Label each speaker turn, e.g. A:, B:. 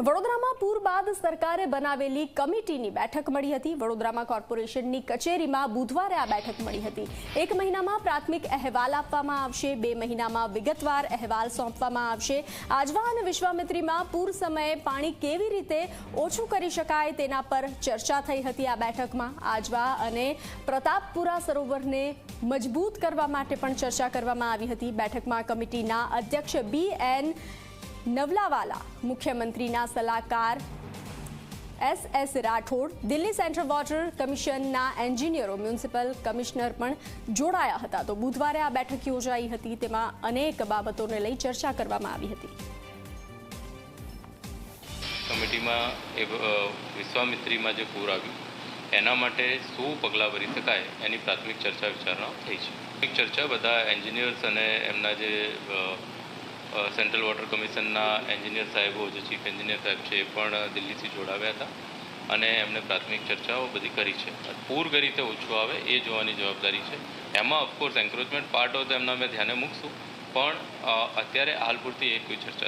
A: વડોદરામાં પૂર બાદ સરકારે બનાવેલી કમિટીની બેઠક મળી હતી। વડોદરામાં કોર્પોરેશનની કચેરીમાં બુધવારે આ બેઠક મળી હતી। 1 મહિનામાં પ્રાથમિક અહેવાલ આપવામાં આવશે, 2 મહિનામાં વિગતવાર અહેવાલ સોંપવામાં આવશે। આજવા અને વિશ્વામિત્રીમાં પૂર સમયે પાણી કેવી રીતે ઓછું કરી શકાય તેના પર ચર્ચા થઈ હતી। આ બેઠકમાં આજવા અને પ્રતાપપુરા સરોવરને મજબૂત કરવા માટે પણ ચર્ચા કરવામાં આવી હતી। બેઠકમાં કમિટીના અધ્યક્ષ BN નવલાવાલા, મુખ્યમંત્રીના સલાહકાર SS Rathod, Delhi central water કમિશનના એન્જિનિયરો, મ્યુનિસિપલ કમિશનર પણ જોડાયા હતા। તો બુધવારે આ બેઠક યોજાઈ હતી, તેમાં અનેક બાબતોને લઈ ચર્ચા કરવામાં આવી હતી।
B: કમિટીમાં વિશ્વામિત્રીમાં જે પૂર આવ્યું એના માટે શું પગલાં ભરી શકાય એની પ્રાથમિક ચર્ચા વિચારણા થઈ છે। ચર્ચા બધા એન્જિનિયર્સ અને એમના જે સેન્ટ્રલ વોટર કમિશનના એન્જિનિયર સાહેબો, જે ચીફ એન્જિનિયર સાહેબ છે, એ પણ દિલ્હીથી જોડાવ્યા હતા અને એમને પ્રાથમિક ચર્ચાઓ બધી કરી છે। પૂર કઈ રીતે ઓછું આવે એ જોવાની જવાબદારી છે। એમાં ઓફકોર્સ એન્ક્રોચમેન્ટ પાર્ટ હોય તો એમના અમે ધ્યાને મૂકશું, પણ અત્યારે હાલ પૂરતી એ કોઈ ચર્ચા